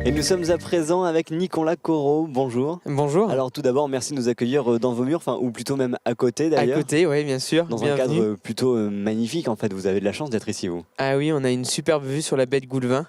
Et nous sommes à présent avec Nicolas Corot. Bonjour. Bonjour. Alors tout d'abord, merci de nous accueillir dans vos murs, ou plutôt même à côté À d'ailleurs. côté, oui, bien sûr. Dans Bienvenue. un cadre plutôt magnifique en fait. Vous avez de la chance d'être ici, vous. Ah oui, on a une superbe vue sur la baie de Goulevin.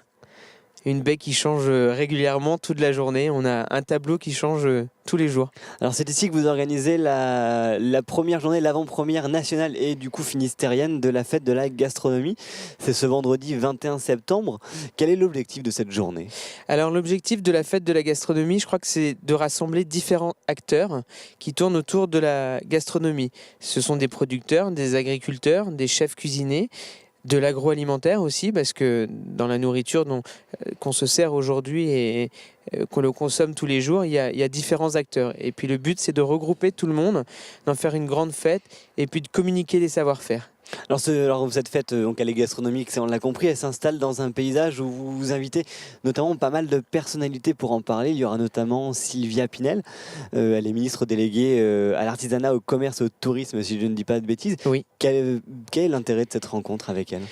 Une baie qui change régulièrement toute la journée. On a un tableau qui change tous les jours. Alors c'est ici que vous organisez la première journée, l'avant-première nationale et du coup finistérienne de la fête de la gastronomie. C'est ce vendredi 21 septembre. Quel est l'objectif de cette journée ? Alors l'objectif de la fête de la gastronomie, je crois que c'est de rassembler différents acteurs qui tournent autour de la gastronomie. Ce sont des producteurs, des agriculteurs, des chefs cuisiniers, de l'agroalimentaire aussi, parce que dans la nourriture qu'on se sert aujourd'hui et qu'on le consomme tous les jours, il y a différents acteurs. Et puis le but, c'est de regrouper tout le monde, d'en faire une grande fête et puis de communiquer les savoir-faire. Alors cette fête, donc elle est gastronomique, on l'a compris, elle s'installe dans un paysage où vous invitez notamment pas mal de personnalités pour en parler. Il y aura notamment Sylvia Pinel, elle est ministre déléguée à l'artisanat, au commerce, au tourisme, si je ne dis pas de bêtises. Oui. Quel est l'intérêt de cette rencontre avec elle ?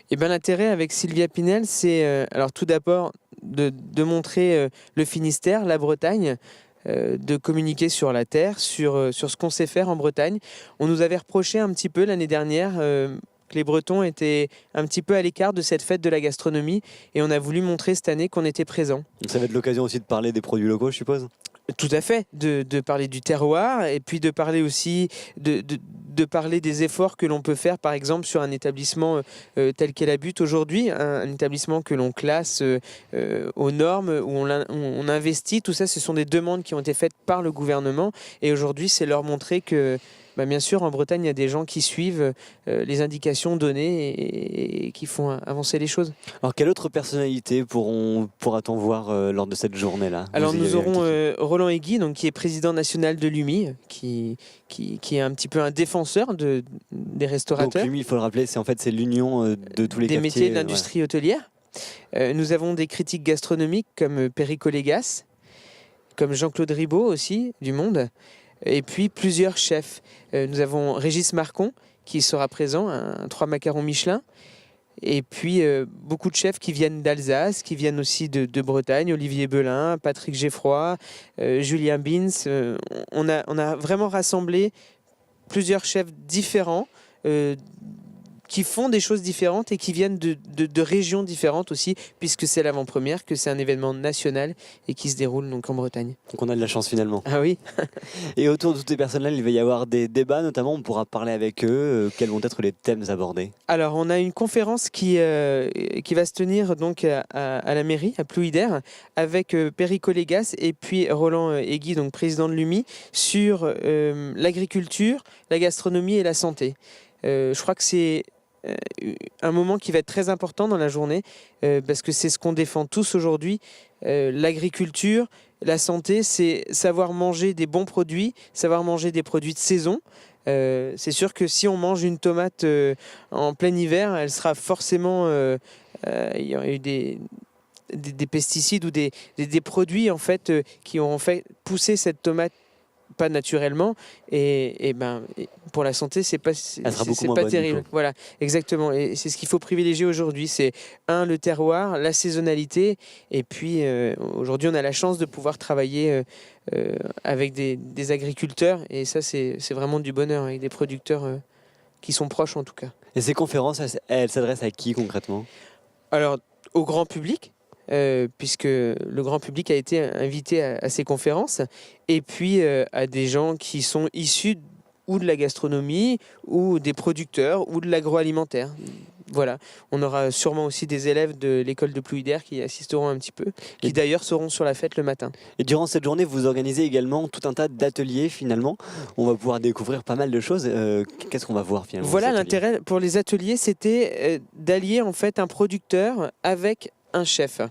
Eh bien, l'intérêt avec Sylvia Pinel, c'est alors tout d'abord de montrer le Finistère, la Bretagne, de communiquer sur la terre, sur ce qu'on sait faire en Bretagne. On nous avait reproché un petit peu l'année dernière que les Bretons étaient un petit peu à l'écart de cette fête de la gastronomie et on a voulu montrer cette année qu'on était présent. Ça va être l'occasion aussi de parler des produits locaux, je suppose ? Tout à fait, de parler du terroir et puis de parler aussi de parler des efforts que l'on peut faire, par exemple, sur un établissement tel qu'est la Butte aujourd'hui, un établissement que l'on classe aux normes, où on investit. Tout ça, ce sont des demandes qui ont été faites par le gouvernement et aujourd'hui, c'est leur montrer que bien sûr, en Bretagne, il y a des gens qui suivent les indications données et qui font avancer les choses. Alors, quelle autre personnalité pourra-t-on voir lors de cette journée-là ? Alors, nous aurons Roland Aiguy, donc, qui est président national de l'UMI, qui est un petit peu un défenseur des restaurateurs. Donc, l'UMI, il faut le rappeler, c'est l'union de tous les des cafetiers, métiers de l'industrie hôtelière. Nous avons des critiques gastronomiques comme Perico Légas, comme Jean-Claude Ribaud aussi, du Monde. Et puis plusieurs chefs. Nous avons Régis Marcon qui sera présent, un 3 macarons Michelin. Et puis beaucoup de chefs qui viennent d'Alsace, qui viennent aussi de Bretagne, Olivier Belin, Patrick Geffroy, Julien Bins. On a vraiment rassemblé plusieurs chefs différents qui font des choses différentes et qui viennent de régions différentes aussi, puisque c'est l'avant-première, que c'est un événement national et qui se déroule donc en Bretagne. Donc on a de la chance finalement. Ah oui. Et autour de toutes ces personnes-là, il va y avoir des débats, notamment on pourra parler avec eux. Quels vont être les thèmes abordés ? Alors on a une conférence qui va se tenir donc à la mairie, à Plouidère, avec Perico Légas et puis Roland Aiguy, donc président de l'UMI, sur l'agriculture, la gastronomie et la santé. Je crois que c'est un moment qui va être très important dans la journée parce que c'est ce qu'on défend tous aujourd'hui. L'agriculture, la santé, c'est savoir manger des bons produits, savoir manger des produits de saison. C'est sûr que si on mange une tomate en plein hiver, elle sera forcément... il y aura eu des pesticides ou des produits en fait, qui ont fait pousser cette tomate pas naturellement et pour la santé c'est pas terrible. Voilà, exactement, et c'est ce qu'il faut privilégier aujourd'hui, c'est le terroir, la saisonnalité et puis aujourd'hui on a la chance de pouvoir travailler avec des agriculteurs et ça c'est vraiment du bonheur, avec des producteurs qui sont proches en tout cas. Et ces conférences, elles s'adressent à qui concrètement ? Alors au grand public, puisque le grand public a été invité à ces conférences, et puis à des gens qui sont issus ou de la gastronomie, ou des producteurs, ou de l'agroalimentaire. Voilà, on aura sûrement aussi des élèves de l'école de Plouidère qui assisteront un petit peu, qui d'ailleurs seront sur la fête le matin. Et durant cette journée, vous organisez également tout un tas d'ateliers finalement. On va pouvoir découvrir pas mal de choses. Qu'est-ce qu'on va voir finalement ? Voilà, l'intérêt pour les ateliers, c'était d'allier en fait un producteur avec un chef.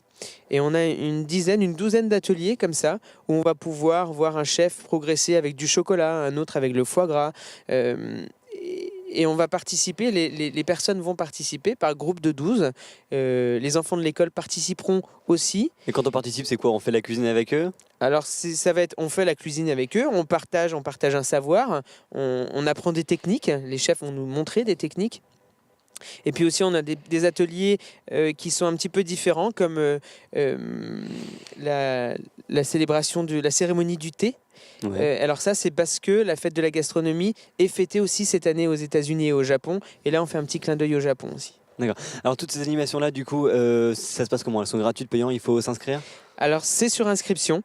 Et on a une douzaine d'ateliers comme ça, où on va pouvoir voir un chef progresser avec du chocolat, un autre avec le foie gras. Et on va participer, les personnes vont participer par groupe de 12. Les enfants de l'école participeront aussi. Et quand on participe, c'est quoi ? On fait la cuisine avec eux ? Alors on fait la cuisine avec eux, on partage un savoir, on apprend des techniques, les chefs vont nous montrer des techniques. Et puis aussi, on a des ateliers qui sont un petit peu différents, comme la célébration de la cérémonie du thé. Ouais. Alors ça, c'est parce que la fête de la gastronomie est fêtée aussi cette année aux États-Unis et au Japon. Et là, on fait un petit clin d'œil au Japon aussi. D'accord. Alors toutes ces animations-là, du coup, ça se passe comment? Elles sont gratuites, payantes, il faut s'inscrire? Alors, c'est sur inscription.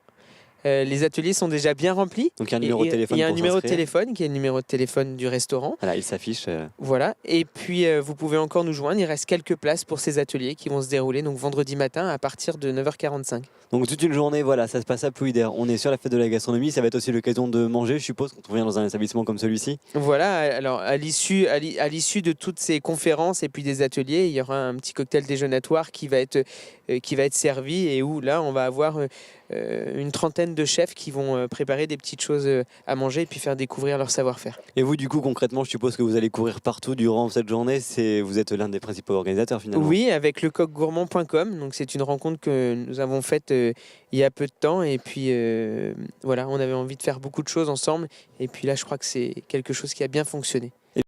Les ateliers sont déjà bien remplis. Donc il y a un numéro de téléphone Il y a un pour numéro de s'inscrire. téléphone qui est le numéro de téléphone du restaurant. Voilà, il s'affiche. Voilà. Et puis, vous pouvez encore nous joindre. Il reste quelques places pour ces ateliers qui vont se dérouler donc vendredi matin à partir de 9h45. Donc toute une journée, voilà, ça se passe à Plouidère. On est sur la fête de la gastronomie, ça va être aussi l'occasion de manger, je suppose, quand on vient dans un établissement comme celui-ci. Voilà, alors à l'issue de toutes ces conférences et puis des ateliers, il y aura un petit cocktail déjeunatoire qui va être servi et où là, on va avoir une trentaine de chefs qui vont préparer des petites choses à manger et puis faire découvrir leur savoir-faire. Et vous, du coup, concrètement, je suppose que vous allez courir partout durant cette journée. Vous êtes l'un des principaux organisateurs finalement. Oui, avec lecoqgourmand.com. Donc c'est une rencontre que nous avons faite il y a peu de temps et puis voilà, on avait envie de faire beaucoup de choses ensemble et puis là, je crois que c'est quelque chose qui a bien fonctionné.